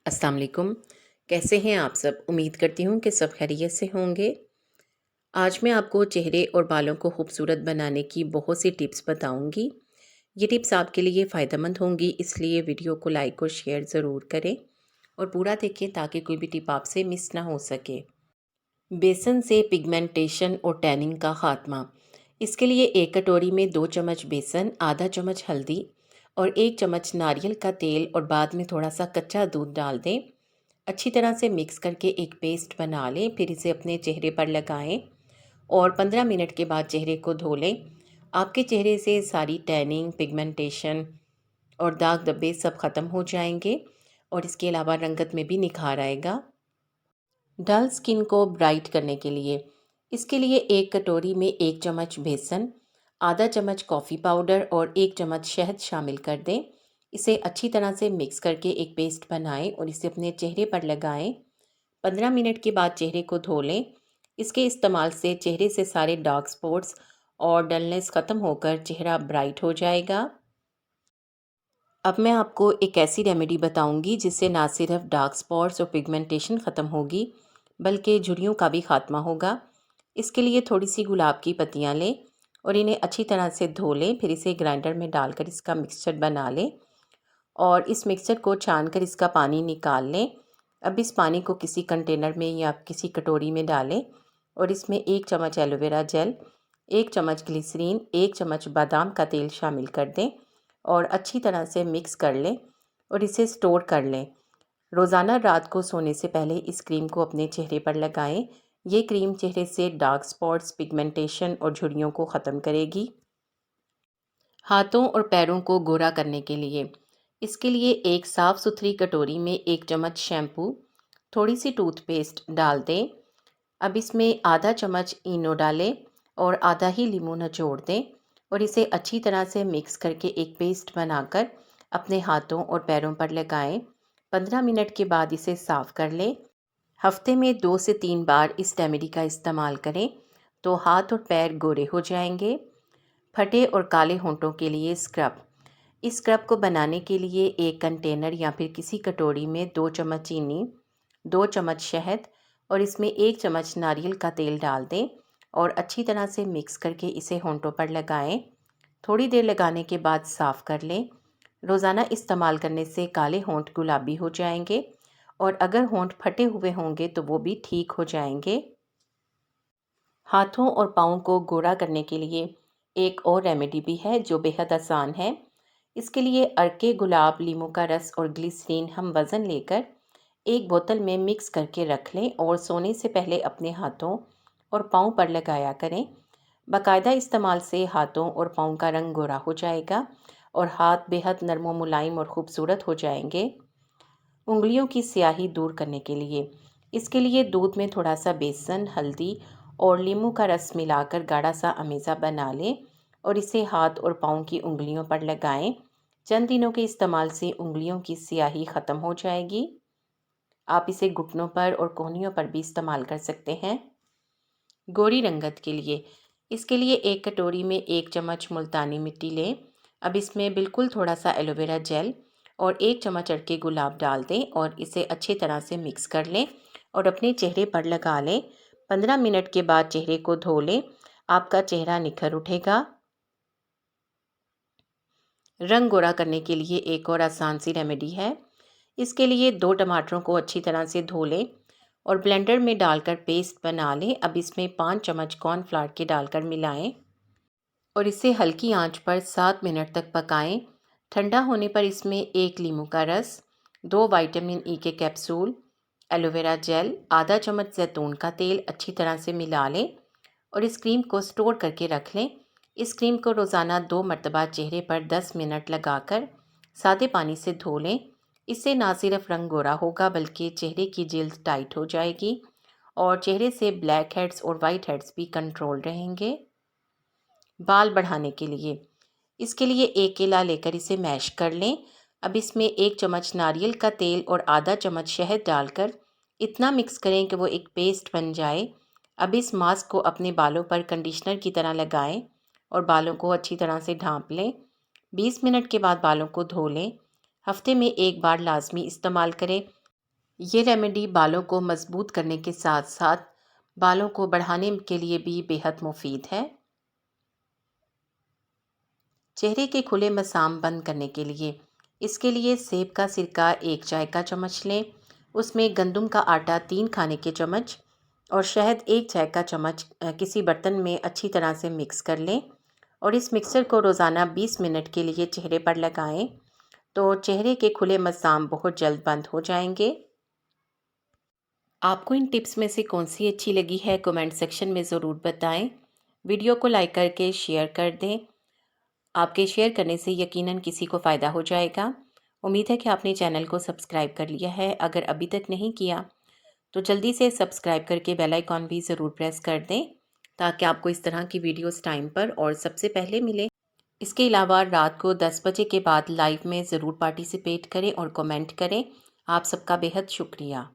अस्सलाम वालेकुम। कैसे हैं आप सब? उम्मीद करती हूँ कि सब खैरियत से होंगे। आज मैं आपको चेहरे और बालों को खूबसूरत बनाने की बहुत सी टिप्स बताऊँगी। ये टिप्स आपके लिए फ़ायदेमंद होंगी, इसलिए वीडियो को लाइक और शेयर ज़रूर करें और पूरा देखें ताकि कोई भी टिप आपसे मिस ना हो सके। बेसन से पिगमेंटेशन और टैनिंग का खात्मा। इसके लिए 1 कटोरी में 2 चम्मच बेसन, आधा चम्मच हल्दी और 1 चम्मच नारियल का तेल और बाद में थोड़ा सा कच्चा दूध डाल दें। अच्छी तरह से मिक्स करके एक पेस्ट बना लें, फिर इसे अपने चेहरे पर लगाएं और 15 मिनट के बाद चेहरे को धो लें। आपके चेहरे से सारी टैनिंग, पिगमेंटेशन और दाग धब्बे सब ख़त्म हो जाएंगे और इसके अलावा रंगत में भी निखार आएगा। डल स्किन को ब्राइट करने के लिए इसके लिए 1 कटोरी में 1 चम्मच बेसन, आधा चम्मच कॉफ़ी पाउडर और 1 चम्मच शहद शामिल कर दें। इसे अच्छी तरह से मिक्स करके एक पेस्ट बनाएं और इसे अपने चेहरे पर लगाएं। 15 मिनट के बाद चेहरे को धो लें। इसके इस्तेमाल से चेहरे से सारे डार्क स्पॉट्स और डलनेस ख़त्म होकर चेहरा ब्राइट हो जाएगा। अब मैं आपको एक ऐसी रेमेडी बताऊंगी जिससे ना सिर्फ डार्क स्पॉट्स और पिगमेंटेशन ख़त्म होगी बल्कि झुर्रियों का भी खात्मा होगा। इसके लिए थोड़ी सी गुलाब की पत्तियां लें और इन्हें अच्छी तरह से धो लें, फिर इसे ग्राइंडर में डालकर इसका मिक्सचर बना लें और इस मिक्सचर को छान कर इसका पानी निकाल लें। अब इस पानी को किसी कंटेनर में या किसी कटोरी में डालें और इसमें 1 चम्मच एलोवेरा जेल, 1 चम्मच ग्लिसरीन, 1 चम्मच बादाम का तेल शामिल कर दें और अच्छी तरह से मिक्स कर लें और इसे स्टोर कर लें। रोज़ाना रात को सोने से पहले इस क्रीम को अपने चेहरे पर लगाएं। ये क्रीम चेहरे से डार्क स्पॉट्स, पिगमेंटेशन और झुर्रियों को ख़त्म करेगी। हाथों और पैरों को गोरा करने के लिए इसके लिए एक साफ़ सुथरी कटोरी में 1 चम्मच शैम्पू, थोड़ी सी टूथपेस्ट डाल दें। अब इसमें आधा चम्मच इनो डालें और आधा ही लीमू निचोड़ दें और इसे अच्छी तरह से मिक्स करके एक पेस्ट बनाकर अपने हाथों और पैरों पर लगाएं। 15 मिनट के बाद इसे साफ़ कर लें। हफ्ते में 2 से 3 बार इस रेमेडी का इस्तेमाल करें तो हाथ और पैर गोरे हो जाएंगे। फटे और काले होंठों के लिए स्क्रब। इस स्क्रब को बनाने के लिए एक कंटेनर या फिर किसी कटोरी में 2 चम्मच चीनी, 2 चम्मच शहद और इसमें 1 चम्मच नारियल का तेल डाल दें और अच्छी तरह से मिक्स करके इसे होंठों पर लगाएं। थोड़ी देर लगाने के बाद साफ़ कर लें। रोज़ाना इस्तेमाल करने से काले होंठ गुलाबी हो जाएंगे और अगर होंठ फटे हुए होंगे तो वो भी ठीक हो जाएंगे। हाथों और पाँव को गोरा करने के लिए एक और रेमेडी भी है जो बेहद आसान है। इसके लिए अर्के गुलाब, लीमू का रस और ग्लिसरीन हम वज़न लेकर एक बोतल में मिक्स करके रख लें और सोने से पहले अपने हाथों और पाँव पर लगाया करें। बाकायदा इस्तेमाल से हाथों और पाँव का रंग गोरा हो जाएगा और हाथ बेहद नरम व मुलायम और ख़ूबसूरत हो जाएंगे। उंगलियों की स्याही दूर करने के लिए इसके लिए दूध में थोड़ा सा बेसन, हल्दी और नींबू का रस मिलाकर गाढ़ा सा अमेज़ा बना लें और इसे हाथ और पाँव की उंगलियों पर लगाएं। चंद दिनों के इस्तेमाल से उंगलियों की स्याही ख़त्म हो जाएगी। आप इसे घुटनों पर और कोहनियों पर भी इस्तेमाल कर सकते हैं। गोरी रंगत के लिए इसके लिए 1 कटोरी में 1 चम्मच मुल्तानी मिट्टी लें। अब इसमें बिल्कुल थोड़ा सा एलोवेरा जेल और 1 चम्मच अड़के गुलाब डाल दें और इसे अच्छी तरह से मिक्स कर लें और अपने चेहरे पर लगा लें। 15 मिनट के बाद चेहरे को धो लें। आपका चेहरा निखर उठेगा। रंग गोरा करने के लिए एक और आसान सी रेमेडी है। इसके लिए 2 टमाटरों को अच्छी तरह से धो लें और ब्लेंडर में डालकर पेस्ट बना लें। अब इसमें 5 चम्मच कॉर्नफ्लावर के डालकर मिलाएं और इसे हल्की आंच पर 7 मिनट तक पकाएं। ठंडा होने पर इसमें 1 लीमू का रस, 2 विटामिन ई के कैप्सूल, एलोवेरा जेल, आधा चम्मच जैतून का तेल अच्छी तरह से मिला लें और इस क्रीम को स्टोर करके रख लें। इस क्रीम को रोज़ाना 2 मरतबा चेहरे पर 10 मिनट लगाकर सादे पानी से धो लें। इससे ना सिर्फ रंग गोरा होगा बल्कि चेहरे की जिल्द टाइट हो जाएगी और चेहरे से ब्लैक हेड्स और वाइट हेड्स भी कंट्रोल रहेंगे। बाल बढ़ाने के लिए इसके लिए एक केला लेकर इसे मैश कर लें। अब इसमें 1 चम्मच नारियल का तेल और आधा चम्मच शहद डालकर इतना मिक्स करें कि वो एक पेस्ट बन जाए। अब इस मास्क को अपने बालों पर कंडीशनर की तरह लगाएं और बालों को अच्छी तरह से ढांप लें। 20 मिनट के बाद बालों को धो लें। हफ्ते में 1 बार लाजमी इस्तेमाल करें ये रेमेडी बालों को मजबूत करने के साथ साथ बालों को बढ़ाने के लिए भी बेहद मुफीद है। चेहरे के खुले मसाम बंद करने के लिए इसके लिए सेब का सिरका 1 चाय का चम्मच लें। उसमें गंदम का आटा 3 खाने के चम्मच और शहद 1 चाय का चम्मच किसी बर्तन में अच्छी तरह से मिक्स कर लें और इस मिक्सर को रोज़ाना 20 मिनट के लिए चेहरे पर लगाएं तो चेहरे के खुले मसाम बहुत जल्द बंद हो जाएंगे। आपको इन टिप्स में से कौन सी अच्छी लगी है कमेंट सेक्शन में ज़रूर बताएं। वीडियो को लाइक करके शेयर कर दें। आपके शेयर करने से यकीनन किसी को फ़ायदा हो जाएगा। उम्मीद है कि आपने चैनल को सब्सक्राइब कर लिया है। अगर अभी तक नहीं किया तो जल्दी से सब्सक्राइब करके बेल आइकॉन भी ज़रूर प्रेस कर दें ताकि आपको इस तरह की वीडियोस टाइम पर और सबसे पहले मिले। इसके अलावा रात को 10 बजे के बाद लाइव में ज़रूर पार्टिसिपेट करें और कमेंट करें। आप सबका बेहद शुक्रिया।